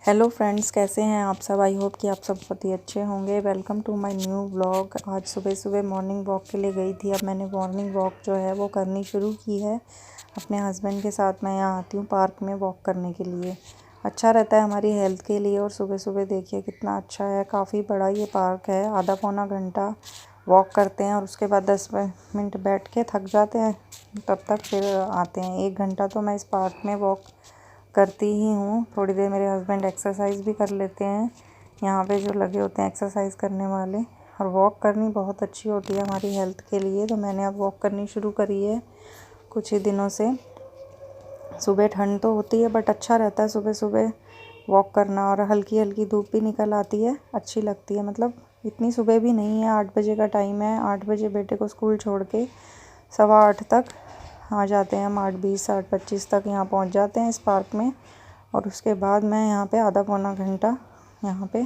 Hello friends, कैसे हैं आप सब। आई होप कि आप सब बहुत ही अच्छे होंगे। Welcome to my new vlog. आज सुबह सुबह मॉर्निंग वॉक के लिए गई थी। अब मैंने मॉर्निंग वॉक जो है वो करनी शुरू की है अपने हस्बैंड के साथ। मैं यहाँ आती हूँ पार्क में वॉक करने के लिए। अच्छा रहता है हमारी हेल्थ के लिए। और सुबह सुबह देखिए कितना अच्छा है। काफ़ी बड़ा ये पार्क है। आधा पौना घंटा वॉक करते हैं और उसके बाद 10 मिनट बैठ के थक जाते हैं, तब तक फिर आते हैं। 1 घंटा तो मैं इस पार्क में वॉक करती ही हूँ। थोड़ी देर मेरे हस्बैंड एक्सरसाइज भी कर लेते हैं यहाँ पे, जो लगे होते हैं एक्सरसाइज करने वाले। और वॉक करनी बहुत अच्छी होती है हमारी हेल्थ के लिए, तो मैंने अब वॉक करनी शुरू करी है कुछ ही दिनों से। सुबह ठंड तो होती है बट अच्छा रहता है सुबह सुबह वॉक करना। और हल्की हल्की धूप भी निकल आती है, अच्छी लगती है। मतलब इतनी सुबह भी नहीं है, 8 बजे का टाइम है। 8 बजे बेटे को स्कूल छोड़ के 8:15 तक आ जाते हैं हम। 8:20 8:25 तक यहाँ पहुँच जाते हैं इस पार्क में। और उसके बाद मैं यहाँ पे आधा पौना घंटा यहाँ पे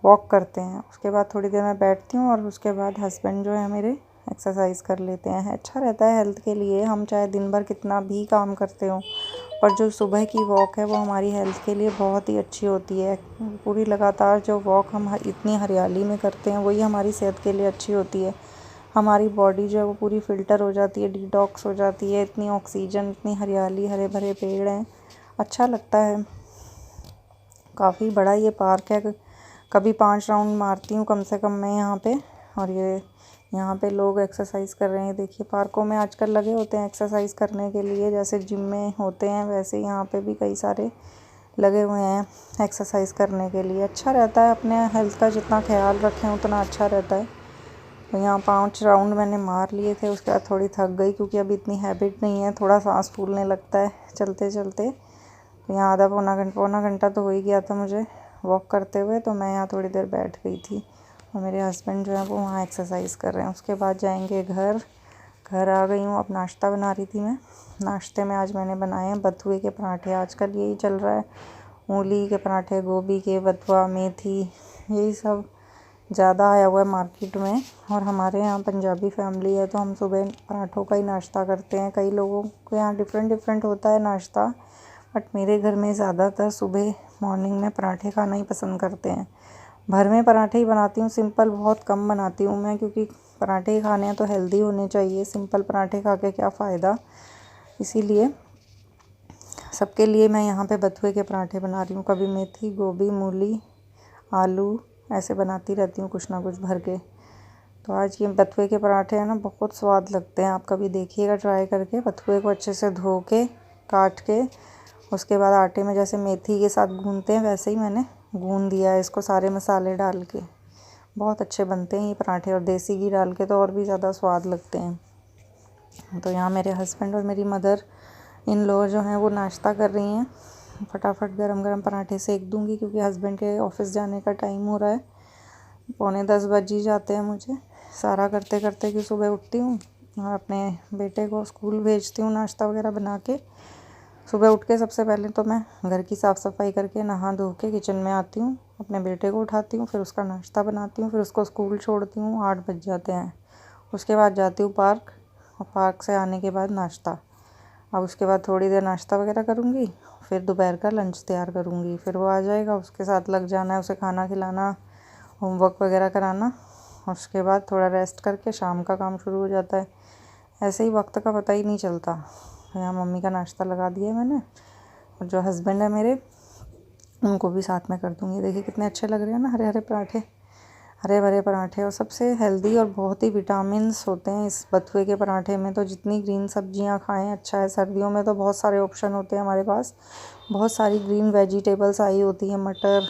वॉक करते हैं। उसके बाद थोड़ी देर मैं बैठती हूँ और उसके बाद हस्बैंड जो है मेरे एक्सरसाइज कर लेते हैं। अच्छा रहता है हेल्थ के लिए। हम चाहे दिन भर कितना भी काम करते हो, पर जो सुबह की वॉक है वो हमारी हेल्थ के लिए बहुत ही अच्छी होती है। पूरी लगातार जो वॉक हम इतनी हरियाली में करते हैं वही हमारी सेहत के लिए अच्छी होती है। हमारी बॉडी जो है वो पूरी फ़िल्टर हो जाती है, डिटॉक्स हो जाती है। इतनी ऑक्सीजन, इतनी हरियाली, हरे भरे पेड़ हैं, अच्छा लगता है। काफ़ी बड़ा ये पार्क है। कभी 5 राउंड मारती हूँ कम से कम मैं यहाँ पे। और ये यहाँ पे लोग एक्सरसाइज कर रहे हैं। देखिए पार्कों में आजकल लगे होते हैं एक्सरसाइज करने के लिए, जैसे जिम में होते हैं वैसे यहाँ पे भी कई सारे लगे हुए हैं एक्सरसाइज करने के लिए। अच्छा रहता है। अपने हेल्थ का जितना ख्याल रखें उतना अच्छा रहता है। तो यहाँ 5 राउंड मैंने मार लिए थे। उसके बाद थोड़ी थक गई क्योंकि अभी इतनी हैबिट नहीं है, थोड़ा सांस फूलने लगता है चलते चलते। तो यहाँ आधा पौना घंटा तो हो ही गया था मुझे वॉक करते हुए। तो मैं यहाँ थोड़ी देर बैठ गई थी और मेरे हस्बैंड जो है वो वहाँ एक्सरसाइज कर रहे हैं। उसके बाद जाएंगे घर आ गई हूँ। अब नाश्ता बना रही थी मैं। नाश्ते में आज मैंने बनाए हैं बथुए के पराठे। आजकल यही चल रहा है, मूली के पराठे, गोभी के, बथुआ, मेथी, यही सब ज़्यादा आया हुआ है मार्केट में। और हमारे यहाँ पंजाबी फैमिली है तो हम सुबह पराठों का ही नाश्ता करते हैं। कई लोगों के यहाँ डिफरेंट होता है नाश्ता, बट मेरे घर में ज़्यादातर सुबह मॉर्निंग में पराठे खाना ही पसंद करते हैं। भर में पराठे ही बनाती हूँ, सिंपल बहुत कम बनाती हूँ मैं, क्योंकि पराठे ही खाने हैं तो हेल्दी होने चाहिए। सिंपल पराठे खा के क्या फ़ायदा। इसीलिए सबके लिए मैं यहाँ पे बथुए के पराठे बना रही हूँ। कभी मेथी, गोभी, मूली, आलू ऐसे बनाती रहती हूँ कुछ ना कुछ भर के। तो आज ये बथुए के पराठे हैं ना, बहुत स्वाद लगते हैं। आप कभी देखिएगा ट्राई करके। बथुए को अच्छे से धो के काट के उसके बाद आटे में जैसे मेथी के साथ गूंदते हैं वैसे ही मैंने गूंद दिया है इसको, सारे मसाले डाल के। बहुत अच्छे बनते हैं ये पराठे, और देसी घी डाल के तो और भी ज़्यादा स्वाद लगते हैं। तो यहाँ मेरे हस्बैंड और मेरी मदर इन लोग जो हैं वो नाश्ता कर रही हैं। फटाफट गरम गरम पराठे सेक दूँगी क्योंकि हस्बैंड के ऑफिस जाने का टाइम हो रहा है। 9:45 बज ही जाते हैं मुझे सारा करते करते, कि सुबह उठती हूँ और अपने बेटे को स्कूल भेजती हूँ नाश्ता वगैरह बना के। सुबह उठ के सबसे पहले तो मैं घर की साफ़ सफाई करके नहा धो के किचन में आती हूँ, अपने बेटे को उठाती हूँ, फिर उसका नाश्ता बनाती हूँ, फिर उसको स्कूल छोड़ती हूँ। 8 बज जाते हैं। उसके बाद जाती हूँ पार्क, और पार्क से आने के बाद नाश्ता। अब उसके बाद थोड़ी देर नाश्ता वगैरह करूँगी, फिर दोपहर का लंच तैयार करूँगी। फिर वो आ जाएगा, उसके साथ लग जाना है, उसे खाना खिलाना, होमवर्क वगैरह कराना। उसके बाद थोड़ा रेस्ट करके शाम का काम शुरू हो जाता है। ऐसे ही वक्त का पता ही नहीं चलता। यहाँ मम्मी का नाश्ता लगा दिया मैंने, और जो हस्बैंड है मेरे उनको भी साथ में कर दूँगी। देखिए कितने अच्छे लग रहे हैं ना हरे हरे पराठे, हरे भरे पराठे। और सबसे हेल्दी और बहुत ही विटामिन्स होते हैं इस बथुए के पराठे में। तो जितनी ग्रीन सब्जियां खाएं अच्छा है। सर्दियों में तो बहुत सारे ऑप्शन होते हैं हमारे पास, बहुत सारी ग्रीन वेजिटेबल्स आई होती हैं, मटर,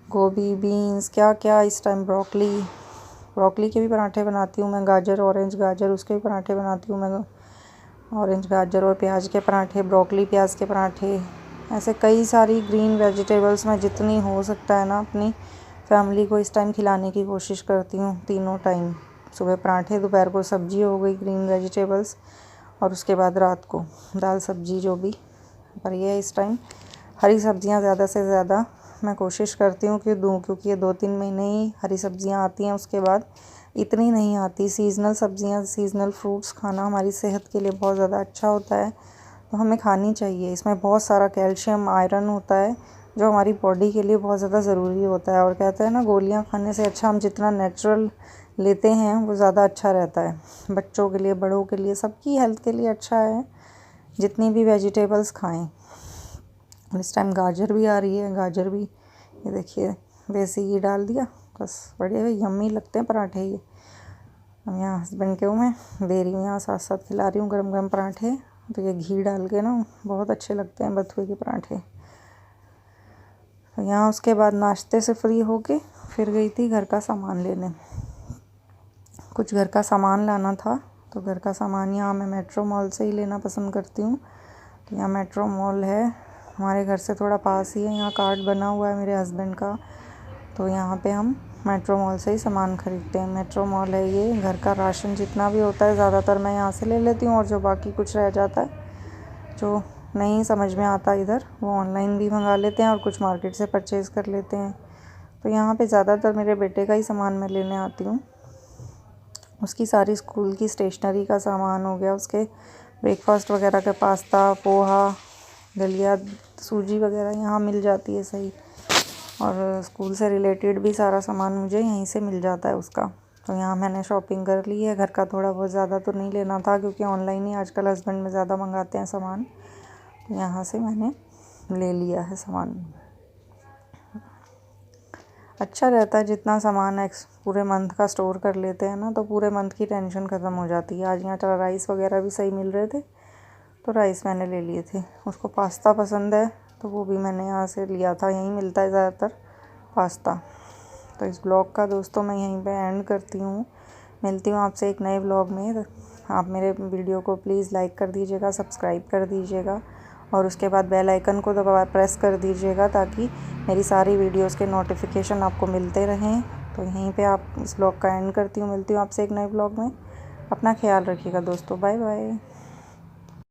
गोभी, बीन्स, क्या क्या इस टाइम, ब्रोकली के भी पराठे बनाती हूँ मैं। गाजर, ऑरेंज गाजर, उसके भी पराठे बनाती हूँ मैं। ऑरेंज गाजर और प्याज के पराठे, ब्रोकली प्याज के पराठे, ऐसे कई सारी ग्रीन वेजिटेबल्स मैं जितनी हो सकता है ना अपनी फैमिली को इस टाइम खिलाने की कोशिश करती हूँ। तीनों टाइम, सुबह पराठे, दोपहर को सब्जी हो गई ग्रीन वेजिटेबल्स, और उसके बाद रात को दाल सब्जी जो भी। पर ये इस टाइम हरी सब्जियाँ ज़्यादा से ज़्यादा मैं कोशिश करती हूँ कि दूँ, क्योंकि ये 2-3 महीने ही हरी सब्जियाँ आती हैं, उसके बाद इतनी नहीं आती। सीज़नल सब्जियाँ, सीज़नल फ्रूट्स खाना हमारी सेहत के लिए बहुत ज़्यादा अच्छा होता है, तो हमें खानी चाहिए। इसमें बहुत सारा कैल्शियम, आयरन होता है, जो हमारी बॉडी के लिए बहुत ज़्यादा ज़रूरी होता है। और कहते हैं ना, गोलियाँ खाने से अच्छा हम जितना नेचुरल लेते हैं वो ज़्यादा अच्छा रहता है। बच्चों के लिए, बड़ों के लिए, सबकी हेल्थ के लिए अच्छा है जितनी भी वेजिटेबल्स खाएं। इस टाइम गाजर भी आ रही है, गाजर भी ये देखिए देसी घी डाल दिया, बस बढ़िया यम्मी लगते हैं पराठे ये। हम यहाँ हस्बैंड के मैं दे रही हूँ, यहाँ साथ साथ खिला रही हूँ गरम गरम पराठे। तो ये घी डाल के ना बहुत अच्छे लगते हैं बथुए के पराठे। तो यहाँ उसके बाद नाश्ते से फ्री होके फिर गई थी घर का सामान लेने। कुछ घर का सामान लाना था, तो घर का सामान यहाँ मैं मेट्रो मॉल से ही लेना पसंद करती हूँ। तो यहाँ मेट्रो मॉल है, हमारे घर से थोड़ा पास ही है। यहाँ कार्ड बना हुआ है मेरे हस्बैंड का, तो यहाँ पे हम मेट्रो मॉल से ही सामान खरीदते हैं। मेट्रो मॉल है ये। घर का राशन जितना भी होता है ज़्यादातर मैं यहाँ से ले लेती हूँ, और जो बाकी कुछ रह जाता है, जो नहीं समझ में आता इधर, वो ऑनलाइन भी मंगा लेते हैं और कुछ मार्केट से परचेज़ कर लेते हैं। तो यहाँ पे ज़्यादातर मेरे बेटे का ही सामान मैं लेने आती हूँ। उसकी सारी स्कूल की स्टेशनरी का सामान हो गया, उसके ब्रेकफास्ट वगैरह का पास्ता, पोहा, दलिया, सूजी वगैरह यहाँ मिल जाती है सही। और स्कूल से रिलेटेड भी सारा सामान मुझे यहीं से मिल जाता है उसका। तो यहाँ मैंने शॉपिंग कर ली है। घर का थोड़ा बहुत ज़्यादा तो नहीं लेना था, क्योंकि ऑनलाइन ही आजकल हस्बैंड में ज़्यादा मंगाते हैं सामान। तो यहाँ से मैंने ले लिया है सामान। अच्छा रहता है जितना सामान पूरे मंथ का स्टोर कर लेते हैं ना, तो पूरे मंथ की टेंशन ख़त्म हो जाती है। आज यहाँ चला राइस वगैरह भी सही मिल रहे थे, तो राइस मैंने ले लिए थे। उसको पास्ता पसंद है, तो वो भी मैंने यहाँ से लिया था। यहीं मिलता है ज़्यादातर पास्ता। तो इस ब्लॉग का दोस्तों मैं यहीं पे एंड करती हूँ। मिलती हूँ आपसे एक नए ब्लॉग में। आप मेरे वीडियो को प्लीज़ लाइक कर दीजिएगा, सब्सक्राइब कर दीजिएगा, और उसके बाद बेल आइकन को दबा प्रेस कर दीजिएगा, ताकि मेरी सारी वीडियोस के नोटिफिकेशन आपको मिलते रहें। तो यहीं पे आप इस ब्लॉग का एंड करती हूँ। मिलती हूँ आपसे एक नए ब्लॉग में। अपना ख्याल रखिएगा दोस्तों। Bye bye.